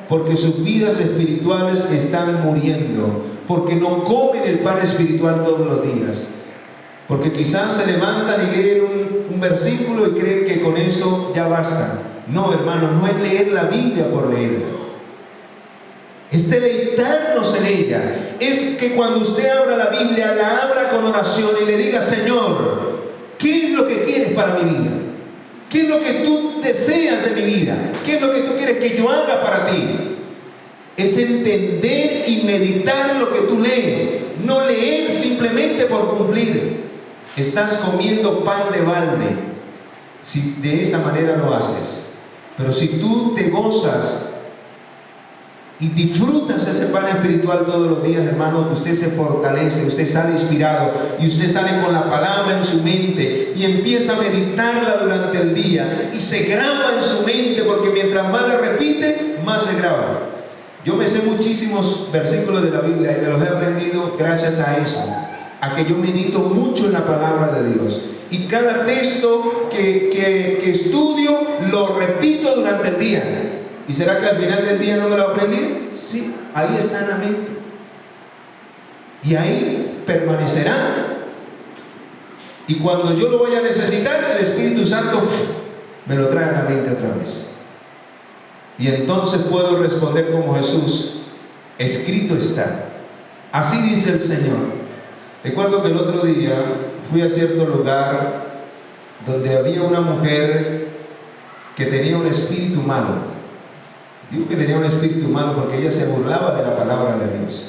Porque sus vidas espirituales están muriendo, porque no comen el pan espiritual todos los días, porque quizás se levantan y leen un versículo y creen que con eso ya basta. No, hermano, no es leer la Biblia por leerla, es deleitarnos en ella. Es que cuando usted abra la Biblia, la abra con oración y le diga: Señor, ¿qué es lo que quieres para mi vida? ¿Qué es lo que tú deseas de mi vida? ¿Qué es lo que tú quieres que yo haga para ti? Es entender y meditar lo que tú lees, no leer simplemente por cumplir. Estás comiendo pan de balde si de esa manera lo haces. Pero si tú te gozas y disfrutas ese pan espiritual todos los días, hermano, usted se fortalece, usted sale inspirado y usted sale con la palabra en su mente y empieza a meditarla durante el día y se graba en su mente, porque mientras más la repite, más se graba. Yo me sé muchísimos versículos de la Biblia y me los he aprendido gracias a eso, a que yo medito mucho en la palabra de Dios. Y cada texto que estudio lo repito durante el día. ¿Y será que al final del día no me lo aprendí? Sí, ahí está en la mente. Y ahí permanecerá. Y cuando yo lo vaya a necesitar, el Espíritu Santo me lo trae a la mente otra vez. Y entonces puedo responder como Jesús: escrito está. Así dice el Señor. Recuerdo que el otro día fui a cierto lugar donde había una mujer que tenía un espíritu malo. Digo que tenía un espíritu malo porque ella se burlaba de la palabra de Dios.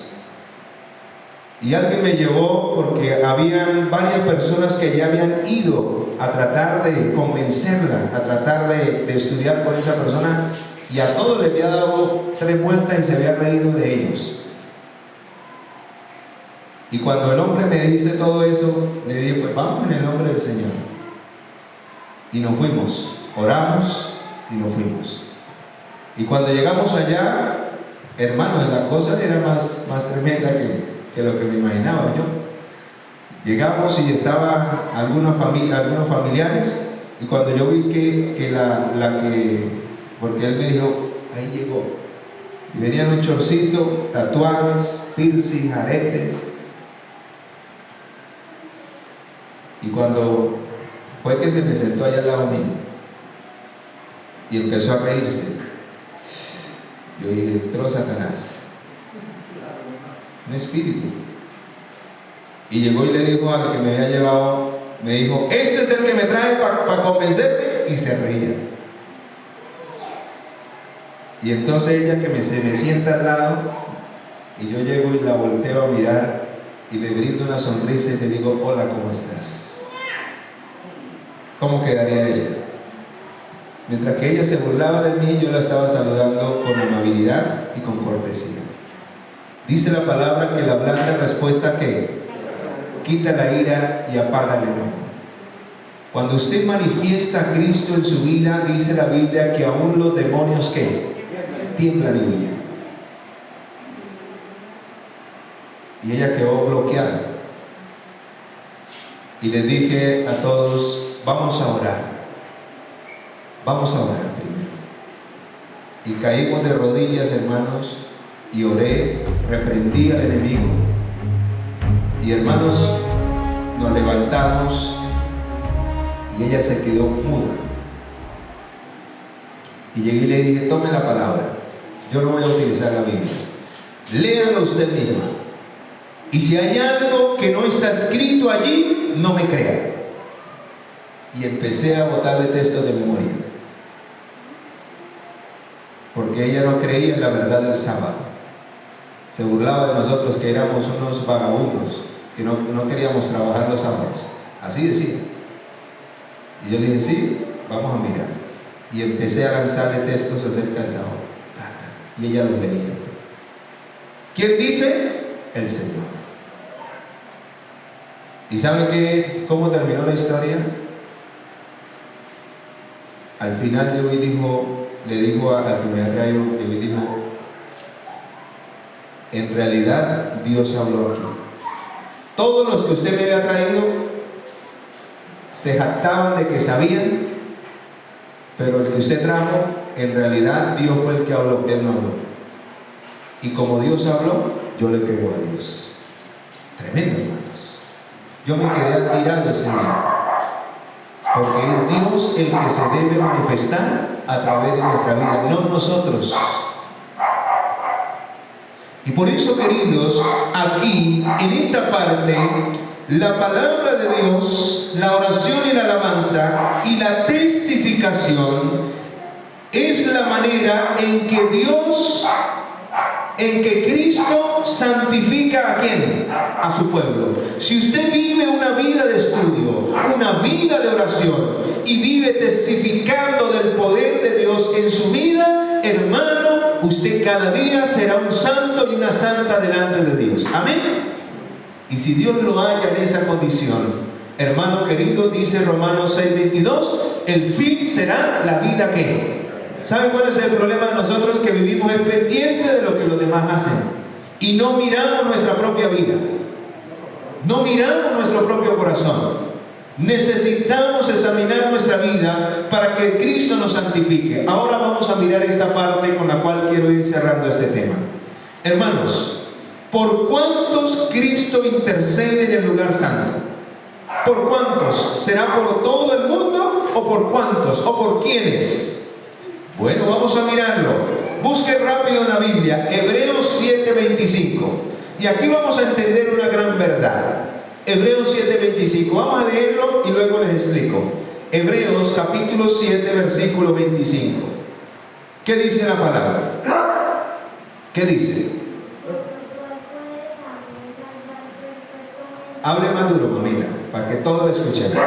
Y alguien me llevó porque habían varias personas que ya habían ido a tratar de convencerla, a tratar de estudiar con esa persona, y a todos le había dado 3 vueltas y se había reído de ellos. Y cuando el hombre me dice todo eso, le dije: pues vamos en el nombre del Señor. Y nos fuimos, oramos y nos fuimos. Y cuando llegamos allá, hermanos, la cosa era más tremenda que lo que me imaginaba yo. Llegamos y estaban algunos familiares, y cuando yo vi que porque él me dijo, ahí llegó, y venían un chorcito, tatuajes, piercing, aretes. Y cuando fue que se me sentó allá al lado mío y empezó a reírse, yo dije: entró Satanás, un espíritu. Y llegó y le dijo al que me había llevado, me dijo: este es el que me trae para convencerme, y se reía. Y entonces ella que se me sienta al lado, y yo llego y la volteo a mirar y le brindo una sonrisa y le digo: hola, ¿cómo estás? ¿Cómo quedaría ella? Mientras que ella se burlaba de mí, yo la estaba saludando con amabilidad y con cortesía. Dice la palabra que la blanda respuesta que quita la ira y apaga el enojo. Cuando usted manifiesta a Cristo en su vida, dice la Biblia que aún los demonios que tiemblan y huyen. Y ella quedó bloqueada. Y les dije a todos: vamos a orar. Vamos a orar primero. Y caímos de rodillas, hermanos, y oré, reprendí al enemigo. Y hermanos, nos levantamos y ella se quedó muda. Y llegué y le dije: tome la palabra, yo no voy a utilizar la Biblia, léalo usted misma. Y si hay algo que no está escrito allí, no me crea. Y empecé a botarle textos de memoria, porque ella no creía en la verdad del sábado. Se burlaba de nosotros que éramos unos vagabundos, que no queríamos trabajar los sábados. Así decía. Y yo le dije: sí, vamos a mirar. Y empecé a lanzarle textos acerca del sábado. Y ella los leía. ¿Quién dice? El Señor. ¿Y sabe cómo terminó la historia? Al final le dijo al que me había traído, le dijo: en realidad Dios habló aquí. Todos los que usted me había traído se jactaban de que sabían, pero el que usted trajo, en realidad Dios fue el que habló, Él no habló. Y como Dios habló, yo le creo a Dios. Tremendo, hermanos. Yo me quedé admirado ese día, porque es Dios el que se debe manifestar a través de nuestra vida, no nosotros. Y por eso, queridos, aquí, en esta parte, la palabra de Dios, la oración y la alabanza y la testificación es la manera en que Cristo santifica ¿a quién? A su pueblo. Si usted vive una vida de estudio, una vida de oración y vive testificando del poder de Dios en su vida, hermano, usted cada día será un santo y una santa delante de Dios. Amén. Y si Dios lo halla en esa condición, hermano querido, dice Romanos 6:22, el fin será la vida ¿qué? ¿Saben cuál es el problema de nosotros? Que vivimos en pendiente de lo que los demás hacen y no miramos nuestra propia vida, no miramos nuestro propio corazón. Necesitamos examinar nuestra vida para que Cristo nos santifique. Ahora vamos a mirar esta parte con la cual quiero ir cerrando este tema. Hermanos, ¿por cuántos Cristo intercede en el lugar santo? ¿Por cuántos? ¿Será por todo el mundo o por cuántos? ¿O por quiénes? Bueno, vamos a mirarlo. Busque rápido en la Biblia, Hebreos 7:25. Y aquí vamos a entender una gran verdad. Hebreos 7:25. Vamos a leerlo y luego les explico. Hebreos capítulo 7, versículo 25. ¿Qué dice la palabra? ¿Qué dice? Hable más duro, mamita, para que todos lo escuchemos.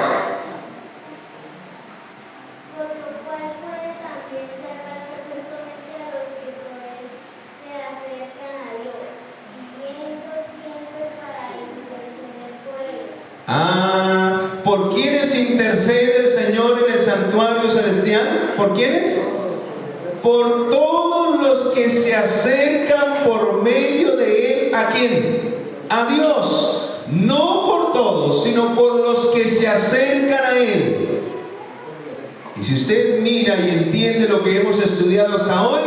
¿Por quiénes intercede el Señor en el santuario celestial? ¿Por quiénes? Por todos los que se acercan por medio de Él. ¿A quién? A Dios. No por todos, sino por los que se acercan a Él. Y si usted mira y entiende lo que hemos estudiado hasta hoy,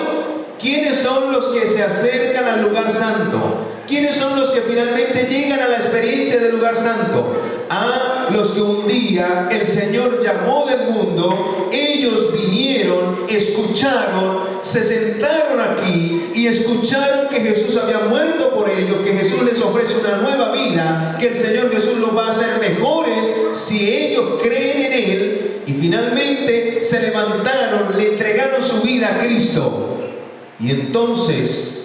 ¿quiénes son los que se acercan al lugar santo? ¿Quiénes son los que finalmente llegan a la experiencia del lugar santo? Los que un día el Señor llamó del mundo. Ellos vinieron, escucharon, se sentaron aquí y escucharon que Jesús había muerto por ellos, que Jesús les ofrece una nueva vida, que el Señor Jesús los va a hacer mejores si ellos creen en Él, y finalmente se levantaron, le entregaron su vida a Cristo. Y entonces,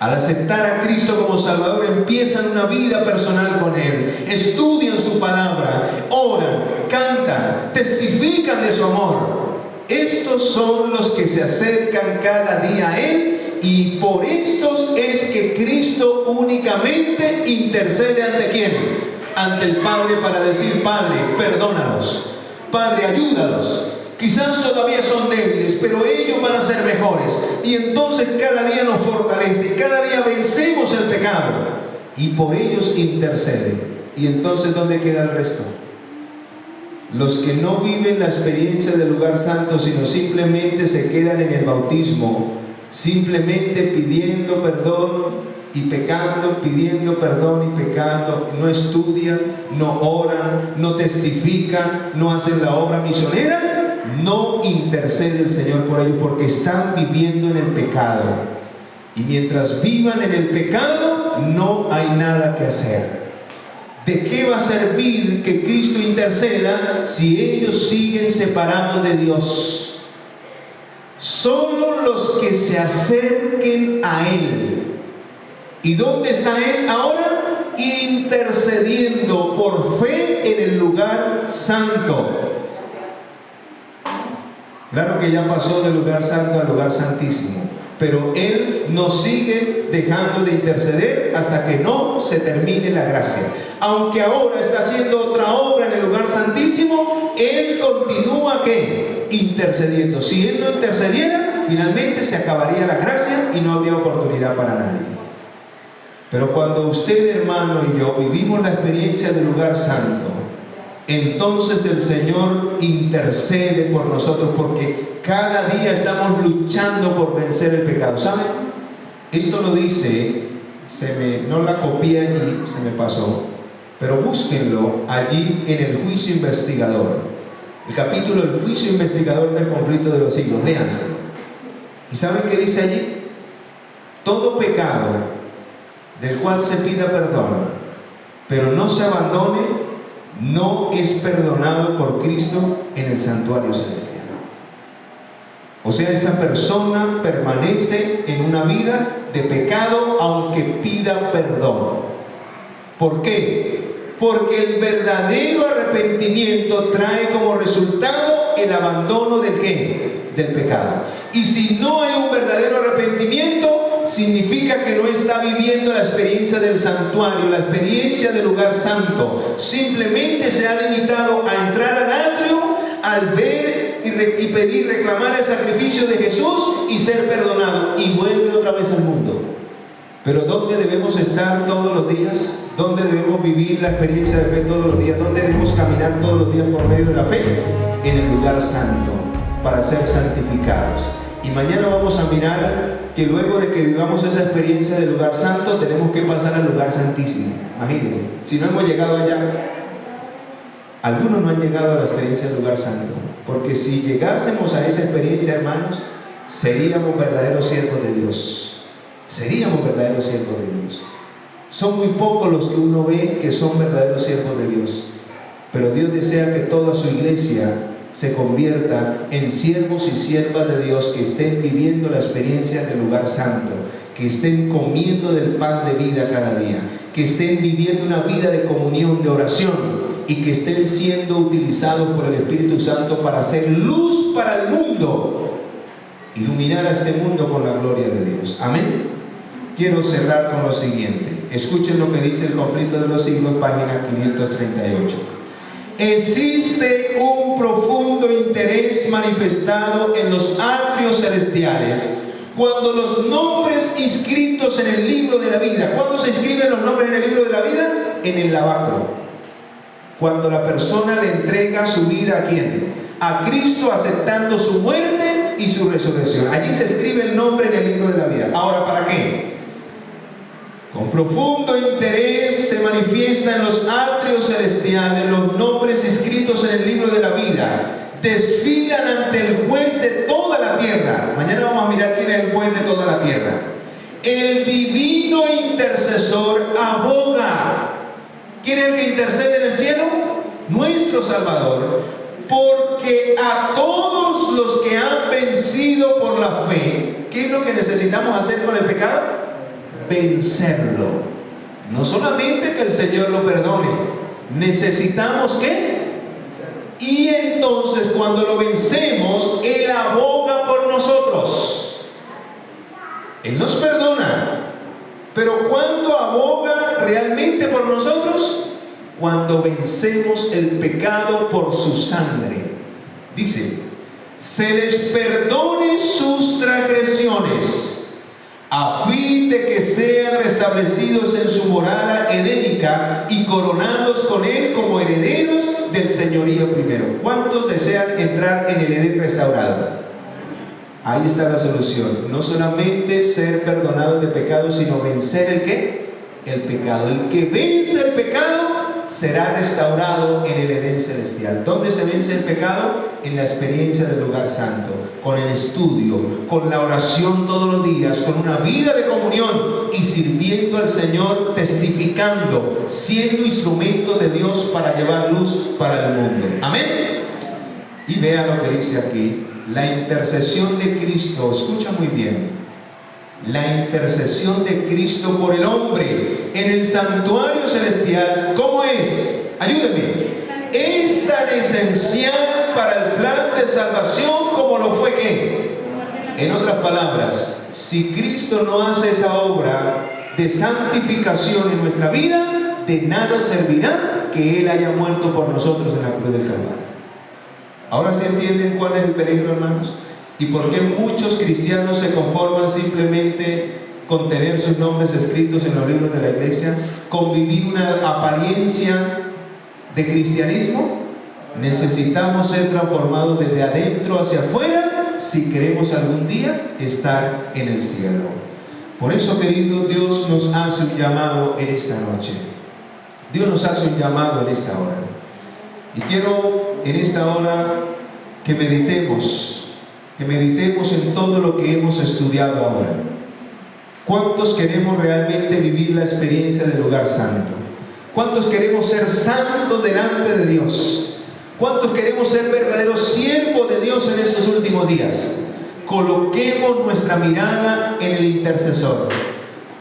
al aceptar a Cristo como Salvador, empiezan una vida personal con Él, estudian su palabra, oran, cantan, testifican de su amor. Estos son los que se acercan cada día a Él, y por estos es que Cristo únicamente intercede ¿ante quién? Ante el Padre, para decir: Padre, perdónalos, Padre, ayúdalos. Quizás todavía son débiles, pero ellos van a ser mejores. Y entonces cada día nos fortalece, cada día vencemos el pecado. Y por ellos intercede. Y entonces, ¿dónde queda el resto? Los que no viven la experiencia del lugar santo, sino simplemente se quedan en el bautismo, simplemente pidiendo perdón y pecando, pidiendo perdón y pecando. No estudian, no oran, no testifican, no hacen la obra misionera. No intercede el Señor por ellos, porque están viviendo en el pecado. Y mientras vivan en el pecado, no hay nada que hacer. ¿De qué va a servir que Cristo interceda si ellos siguen separados de Dios? Solo los que se acerquen a Él. ¿Y dónde está Él ahora? Intercediendo por fe en el lugar santo. Claro que ya pasó del lugar santo al lugar santísimo, pero Él nos sigue dejando de interceder hasta que no se termine la gracia. Aunque ahora está haciendo otra obra en el lugar santísimo, Él continúa ¿qué? Intercediendo. Si Él no intercediera, finalmente se acabaría la gracia y no habría oportunidad para nadie. Pero cuando usted, hermano, y yo vivimos la experiencia del lugar santo, entonces el Señor intercede por nosotros, porque cada día estamos luchando por vencer el pecado. ¿Saben? Esto lo dice, no la copié allí, se me pasó, pero búsquenlo allí en el juicio investigador. El capítulo del juicio investigador del conflicto de los siglos. Léanse. ¿Y saben qué dice allí? Todo pecado del cual se pida perdón, pero no se abandone, no es perdonado por Cristo en el santuario celestial. O sea, esa persona permanece en una vida de pecado aunque pida perdón. ¿Por qué? Porque el verdadero arrepentimiento trae como resultado el abandono del ¿qué? Del pecado. Y si no hay un verdadero arrepentimiento, significa que no está viviendo la experiencia del santuario, la experiencia del lugar santo. Simplemente se ha limitado a entrar al atrio, al ver y y pedir, reclamar el sacrificio de Jesús y ser perdonado, y vuelve otra vez al mundo. Pero ¿dónde debemos estar todos los días? ¿Dónde debemos vivir la experiencia de fe todos los días? ¿Dónde debemos caminar todos los días por medio de la fe? En el lugar santo, para ser santificados. Y mañana vamos a mirar que luego de que vivamos esa experiencia del lugar santo, tenemos que pasar al lugar santísimo. Imagínense, si no hemos llegado allá, algunos no han llegado a la experiencia del lugar santo, porque si llegásemos a esa experiencia, hermanos, seríamos verdaderos siervos de Dios. Seríamos verdaderos siervos de Dios. Son muy pocos los que uno ve que son verdaderos siervos de Dios, pero Dios desea que toda su iglesia se convierta en siervos y siervas de Dios, que estén viviendo la experiencia del lugar santo, que estén comiendo del pan de vida cada día, que estén viviendo una vida de comunión, de oración, y que estén siendo utilizados por el Espíritu Santo para hacer luz para el mundo, iluminar a este mundo con la gloria de Dios. Amén. Quiero cerrar con lo siguiente. Escuchen lo que dice el Conflicto de los Siglos, página 538. Existe un profundo interés manifestado en los atrios celestiales cuando los nombres inscritos en el libro de la vida. ¿Cuándo se inscriben los nombres en el libro de la vida? En el lavacro. Cuando la persona le entrega su vida, ¿a quién? A Cristo, aceptando su muerte y su resurrección. Allí se escribe el nombre en el libro de la vida. Ahora, ¿para qué? Con profundo interés se manifiesta en los atrios celestiales los nombres inscritos en el libro de la vida. Desfilan ante el juez de toda la tierra. Mañana vamos a mirar quién es el juez de toda la tierra. El divino intercesor aboga. ¿Quién es el que intercede en el cielo? Nuestro Salvador. Porque a todos los que han vencido por la fe, ¿qué es lo que necesitamos hacer con el pecado? Vencerlo. No solamente que el Señor lo perdone, necesitamos ¿qué? Y entonces cuando lo vencemos, Él aboga por nosotros. Él nos perdona, pero ¿cuándo aboga realmente por nosotros? Cuando vencemos el pecado por su sangre. Dice, se les perdone sus transgresiones, a fin de que sean restablecidos en su morada edénica y coronados con Él como herederos del señorío primero. ¿Cuántos desean entrar en el Edén restaurado? Ahí está la solución. No solamente ser perdonados de pecado, sino vencer ¿el qué? El pecado. El que vence el pecado será restaurado en el Edén celestial. ¿Dónde se vence el pecado? En la experiencia del lugar santo, con el estudio, con la oración todos los días, con una vida de comunión y sirviendo al Señor, testificando, siendo instrumento de Dios para llevar luz para el mundo. Amén. Y vea lo que dice aquí, la intercesión de Cristo. Escucha muy bien. La intercesión de Cristo por el hombre en el santuario celestial, ¿cómo es? Ayúdenme. Es tan esencial para el plan de salvación como lo fue ¿qué? En otras palabras, si Cristo no hace esa obra de santificación en nuestra vida, de nada servirá que Él haya muerto por nosotros en la cruz del Calvario. ¿Ahora se entienden cuál es el peligro, hermanos? ¿Y por qué muchos cristianos se conforman simplemente con tener sus nombres escritos en los libros de la iglesia? ¿Con vivir una apariencia de cristianismo? Necesitamos ser transformados desde adentro hacia afuera si queremos algún día estar en el cielo. Por eso, querido, Dios nos hace un llamado en esta noche. Dios nos hace un llamado en esta hora. Y quiero en esta hora que meditemos en todo lo que hemos estudiado ahora. ¿Cuántos queremos realmente vivir la experiencia del lugar santo? ¿Cuántos queremos ser santos delante de Dios? ¿Cuántos queremos ser verdaderos siervos de Dios en estos últimos días? Coloquemos nuestra mirada en el intercesor,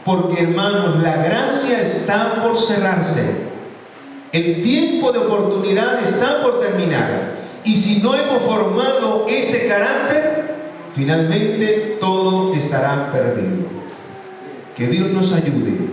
porque, hermanos, la gracia está por cerrarse. El tiempo de oportunidad está por terminar. Y si no hemos formado ese carácter, finalmente todo estará perdido. Que Dios nos ayude